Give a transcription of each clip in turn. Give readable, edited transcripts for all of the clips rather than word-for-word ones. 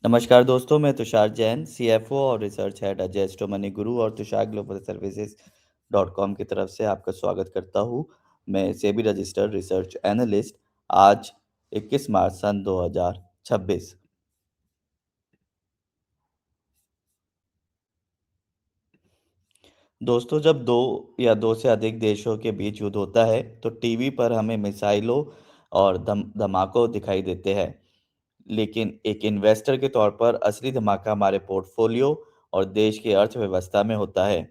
नमस्कार दोस्तों, मैं तुषार जैन, सीएफओ और रिसर्च हेड अजेस्टो मनी गुरु और Tushar global services dot com की तरफ से आपका स्वागत करता हूँ। मैं सेबी रजिस्टर्ड रिसर्च एनालिस्ट। आज 21 मार्च सन 2026। दोस्तों, जब दो या दो से अधिक देशों के बीच युद्ध होता है तो टीवी पर हमें मिसाइलों और धमाकों दिखाई देते हैं। लेकिन एक इन्वेस्टर के तौर पर असली धमाका हमारे पोर्टफोलियो और देश की अर्थव्यवस्था में होता है।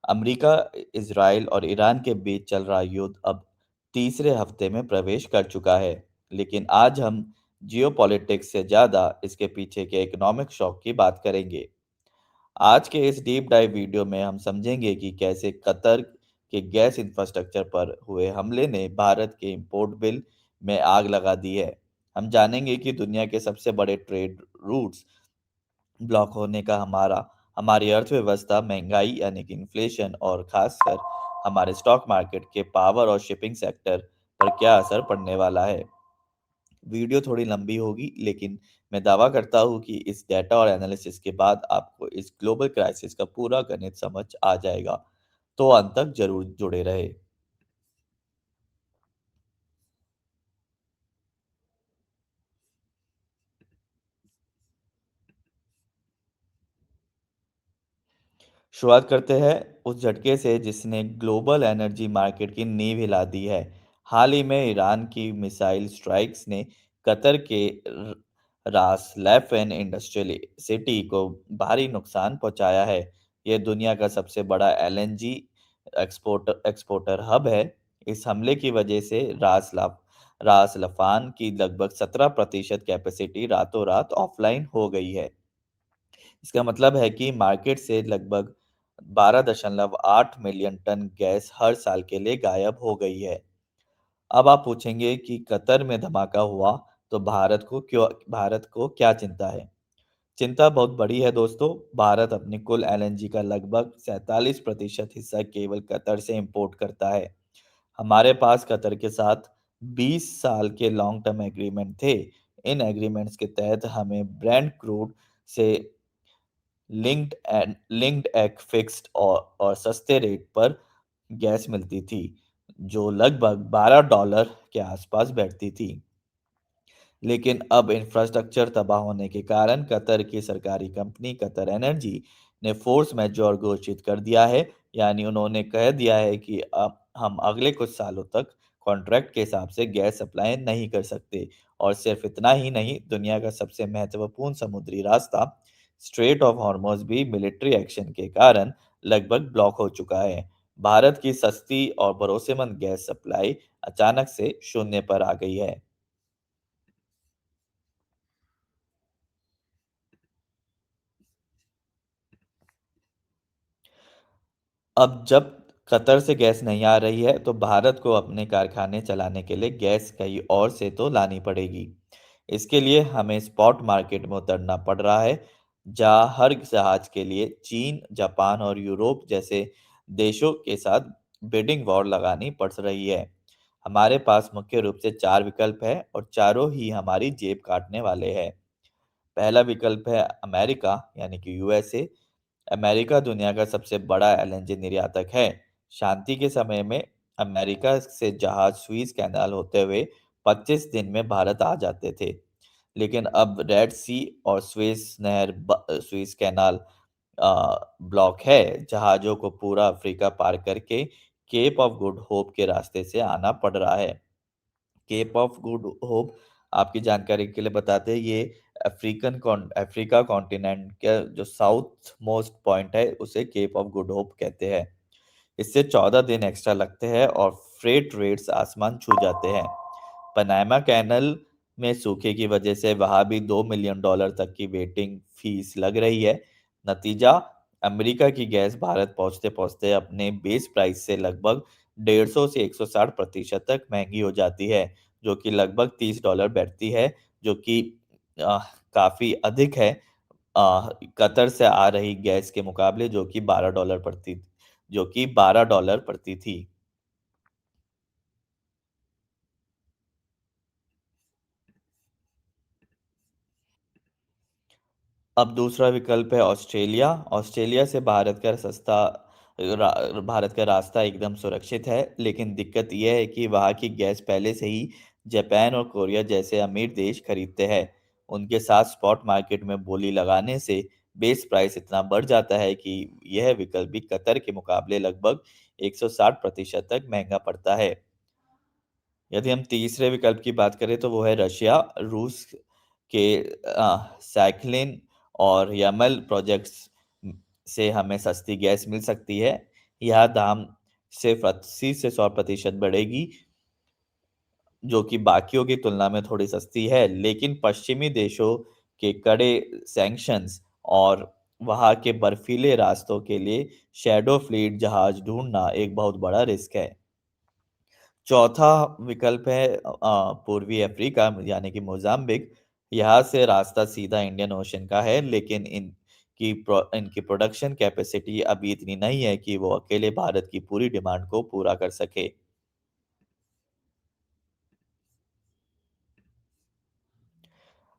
अमेरिका, इजराइल और ईरान के बीच चल रहा युद्ध अब तीसरे हफ्ते में प्रवेश कर चुका है। लेकिन आज हम जियोपॉलिटिक्स से ज़्यादा इसके पीछे के इकोनॉमिक शॉक की बात करेंगे। आज के इस डीप डाइव वीडियो में हम समझेंगे कि कैसे कतर के गैस इंफ्रास्ट्रक्चर पर हुए हमले ने भारत के इंपोर्ट बिल में आग लगा दी है। हम जानेंगे कि दुनिया के सबसे बड़े ट्रेड रूट्स ब्लॉक होने का हमारी अर्थव्यवस्था, महंगाई यानी कि इन्फ्लेशन और खासकर हमारे स्टॉक मार्केट के पावर और शिपिंग सेक्टर पर क्या असर पड़ने वाला है। वीडियो थोड़ी लंबी होगी, लेकिन मैं दावा करता हूँ कि इस डेटा और एनालिसिस के बाद आपको इस ग्लोबल क्राइसिस का पूरा गणित समझ आ जाएगा। तो अंत तक जरूर जुड़े रहे। शुरुआत करते हैं उस झटके से जिसने ग्लोबल एनर्जी मार्केट की नींव हिला दी है। हाल ही में ईरान की मिसाइल स्ट्राइक्स ने कतर के रास लैफेन इंडस्ट्रियल सिटी को भारी नुकसान पहुंचाया है। यह दुनिया का सबसे बड़ा एलएनजी एक्सपोर्टर हब है। इस हमले की वजह से रास लफान की लगभग 17% कैपेसिटी रातों रात ऑफलाइन हो गई है। इसका मतलब है कि मार्केट से लगभग 12.8 मिलियन टन गैस हर साल के लिए गायब हो गई है। अब आप पूछेंगे कि कतर में धमाका हुआ तो भारत को क्या चिंता है? चिंता बहुत बड़ी है दोस्तों। भारत अपनी कुल एलएनजी का लगभग 47% हिस्सा केवल कतर से इंपोर्ट करता है। हमारे पास कतर के साथ 20 साल के लॉन्ग टर्म एग्रीमेंट थे। इन एग्रीमेंट्स के तहत हमें ब्रांड क्रूड से लिंक्ड एक फिक्स्ड और सस्ते रेट पर गैस मिलती थी, जो लगभग $12 के आसपास बैठती थी। लेकिन अब इंफ्रास्ट्रक्चर तबाह होने के कारण कतर की सरकारी कंपनी कतर एनर्जी ने फोर्स मेजौर घोषित कर दिया है। यानी उन्होंने कह दिया है कि अब हम अगले कुछ सालों तक कॉन्ट्रैक्ट के हिसाब से गैस सप्लाई नहीं कर सकते। और सिर्फ इतना ही नहीं, दुनिया का सबसे महत्वपूर्ण समुद्री रास्ता स्ट्रेट ऑफ हॉर्मोज भी मिलिट्री एक्शन के कारण लगभग ब्लॉक हो चुका है। भारत की सस्ती और भरोसेमंद गैस सप्लाई अचानक से शून्य पर आ गई है। अब जब कतर से गैस नहीं आ रही है तो भारत को अपने कारखाने चलाने के लिए गैस कहीं और से तो लानी पड़ेगी। इसके लिए हमें स्पॉट मार्केट में उतरना पड़ रहा है, जहां हर जहाज के लिए चीन, जापान और यूरोप जैसे देशों के साथ बिडिंग वॉर लगानी पड़ रही है। हमारे पास मुख्य रूप से चार विकल्प है और चारों ही हमारी जेब काटने वाले हैं। पहला विकल्प है अमेरिका यानी कि यूएसए। अमेरिका दुनिया का सबसे बड़ा एलएनजी निर्यातक है। शांति के समय में अमेरिका से जहाज स्वीज कैनाल होते हुए 25 दिन में भारत आ जाते थे। लेकिन अब रेड सी और स्वीज कैनाल ब्लॉक है। जहाज़ों को पूरा अफ्रीका पार करके केप ऑफ गुड होप के रास्ते से आना पड़ रहा है। केप ऑफ गुड होप, आपकी जानकारी के लिए बताते हैं, ये अफ्रीका कॉन्टिनेंट का जो साउथ मोस्ट पॉइंट है उसे केप ऑफ गुड होप कहते हैं। इससे 14 दिन एक्स्ट्रा लगते हैं और फ्रेट रेट्स आसमान छू जाते हैं। पनामा कैनल में सूखे की वजह से वहां भी $2 मिलियन तक की वेटिंग फीस लग रही है। नतीजा, अमेरिका की गैस भारत पहुंचते पहुंचते अपने बेस प्राइस से लगभग 150 से 160% तक महंगी हो जाती है, जो कि लगभग $30 बैठती है, जो कि अ, काफी अधिक है कतर से आ रही गैस के मुकाबले, जो कि $12 पड़ती थी। अब दूसरा विकल्प है ऑस्ट्रेलिया। ऑस्ट्रेलिया से भारत का रास्ता एकदम सुरक्षित है, लेकिन दिक्कत यह है कि वहाँ की गैस पहले से ही जापान और कोरिया जैसे अमीर देश खरीदते हैं। उनके साथ स्पॉट मार्केट में बोली लगाने से बेस प्राइस इतना बढ़ जाता है कि यह विकल्प भी कतर के मुकाबले लगभग 160% तक महंगा पड़ता है। यदि हम तीसरे विकल्प की बात करें तो वो है रशिया। रूस के सैखलिन और यमल प्रोजेक्ट्स से हमें सस्ती गैस मिल सकती है। यह दाम सिर्फ 80 से 100% बढ़ेगी, जो कि बाकियों की तुलना में थोड़ी सस्ती है, लेकिन पश्चिमी देशों के कड़े सैंक्शंस और वहाँ के बर्फीले रास्तों के लिए शैडो फ्लीट जहाज ढूंढना एक बहुत बड़ा रिस्क है। चौथा विकल्प है पूर्वी अफ्रीका यानी कि मोज़ाम्बिक। यहाँ से रास्ता सीधा इंडियन ओशन का है, लेकिन इनकी प्रोडक्शन कैपेसिटी अभी इतनी नहीं है कि वो अकेले भारत की पूरी डिमांड को पूरा कर सके।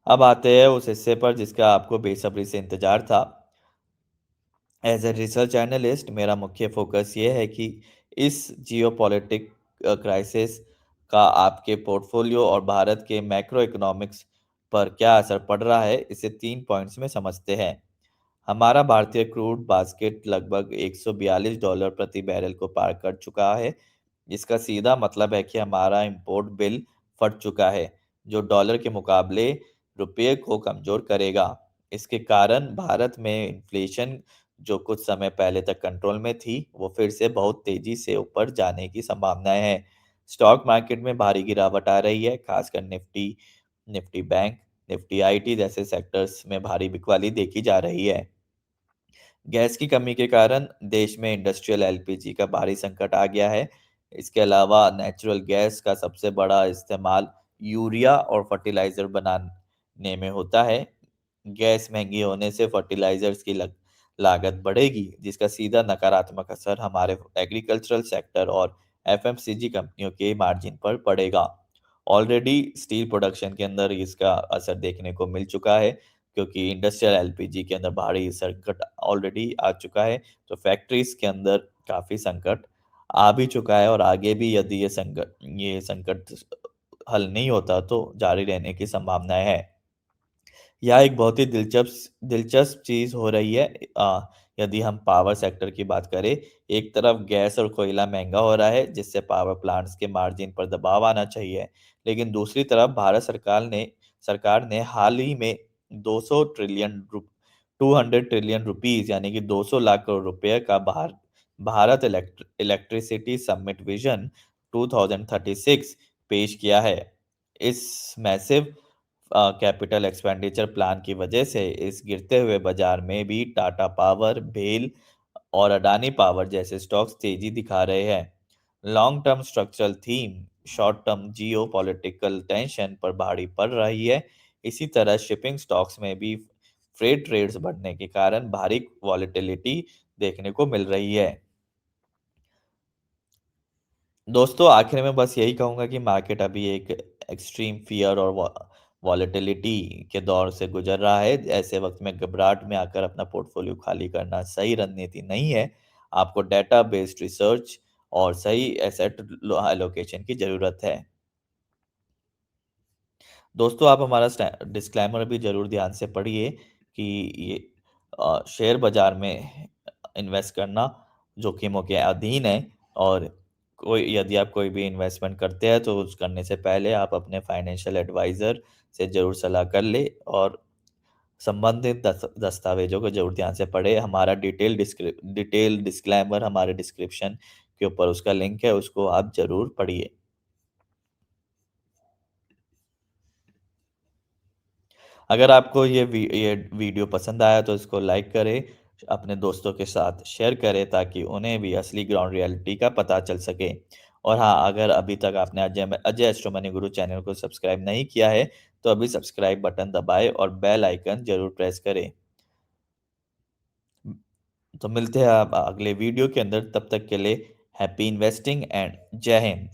अब आते हैं उस हिस्से पर जिसका आपको बेसब्री से इंतजार था। एज ए रिसर्च एनालिस्ट मेरा मुख्य फोकस ये है कि इस जियोपॉलिटिक क्राइसिस का आपके पोर्टफोलियो और भारत के मैक्रो इकोनॉमिक्स पर क्या असर पड़ रहा है, इसे 3 पॉइंट्स में समझते हैं। हमारा भारतीय क्रूड बास्केट लगभग $142 प्रति बैरल को पार कर चुका है। इसका सीधा मतलब है कि हमारा इंपोर्ट बिल फट चुका है, जो डॉलर के मुकाबले रुपये को कमजोर करेगा। इसके कारण भारत में इन्फ्लेशन, जो कुछ समय पहले तक कंट्रोल में थी, वो फिर से बहुत तेजी से ऊपर जाने की संभावनाएं हैं। स्टॉक मार्केट में भारी गिरावट आ रही है, खासकर Nifty, Nifty bank, Nifty IT जैसे सेक्टर्स में भारी बिकवाली देखी जा रही है। गैस की कमी के कारण देश में इंडस्ट्रियल एलपीजी का भारी संकट आ गया है। इसके अलावा नेचुरल गैस का सबसे बड़ा इस्तेमाल यूरिया और फर्टिलाइजर बनाने में होता है। गैस महंगी होने से फर्टिलाइजर्स की लागत बढ़ेगी, जिसका सीधा नकारात्मक असर हमारे एग्रीकल्चरल सेक्टर और एफएमसीजी कंपनियों के मार्जिन पर पड़ेगा। ऑलरेडी स्टील प्रोडक्शन के अंदर इसका असर देखने को मिल चुका है, क्योंकि इंडस्ट्रियल एलपीजी के अंदर भारी संकट ऑलरेडी आ चुका है। तो फैक्ट्रीज के अंदर काफ़ी संकट आ भी चुका है, और आगे भी यदि ये संकट हल नहीं होता तो जारी रहने की संभावनाएं है। यह एक बहुत ही दिलचस्प चीज़ हो रही है। यदि हम पावर सेक्टर की बात करें, एक तरफ गैस और कोयला महंगा हो रहा है, जिससे पावर प्लांट्स के मार्जिन पर दबाव आना चाहिए। लेकिन दूसरी तरफ भारत सरकार ने हाल ही में 200 ट्रिलियन 200 ट्रिलियन रुपीस यानी कि 200 लाख करोड़ रुपए का भारत इलेक्ट्रिसिटी समिट विजन 2036 पेश किया है। इस मैसिव कैपिटल एक्सपेंडिचर प्लान की वजह से इस गिरते हुए बाजार में भी टाटा पावर, भेल और अडानी पावर जैसे स्टॉक्स तेजी दिखा रहे हैं। Long term structural theme short term जियो पॉलिटिकल टेंशन पर भारी पड़ रही है। इसी तरह शिपिंग स्टॉक्स में भी फ्रेट रेट्स बढ़ने के कारण भारी वॉलेटिलिटी देखने को मिल रही है। दोस्तों, आखिर में बस यही कहूँगा कि मार्केट अभी एक एक्सट्रीम फियर और वॉलेटिलिटी के दौर से गुजर रहा है। ऐसे वक्त में घबराहट में आकर अपना पोर्टफोलियो खाली करना सही रणनीति नहीं है। आपको डेटा बेस्ड रिसर्च और सही एसेट एलोकेशन की ज़रूरत है। दोस्तों, आप हमारा डिस्क्लेमर भी ज़रूर ध्यान से पढ़िए कि ये शेयर बाजार में इन्वेस्ट करना जोखिमों के अधीन है, और कोई यदि आप कोई भी इन्वेस्टमेंट करते हैं तो उस करने से पहले आप अपने फाइनेंशियल एडवाइज़र से ज़रूर सलाह कर लें, और संबंधित दस्तावेजों को ज़रूर ध्यान से पढ़ें। हमारा डिटेल डिस्क्लेमर हमारे डिस्क्रिप्शन के ऊपर उसका लिंक है, उसको आप ज़रूर पढ़िए। अगर आपको ये वीडियो पसंद आया तो इसको लाइक करें, अपने दोस्तों के साथ शेयर करें ताकि उन्हें भी असली ग्राउंड रियलिटी का पता चल सके। और हाँ, अगर अभी तक आपने अजय अजय एस्ट्रो मनी गुरु चैनल को सब्सक्राइब नहीं किया है, तो अभी सब्सक्राइब बटन दबाएँ और बेल आइकन ज़रूर प्रेस करें। तो मिलते हैं अब अगले वीडियो के अंदर, तब तक के लिए हैप्पी इन्वेस्टिंग एंड जय हिंद।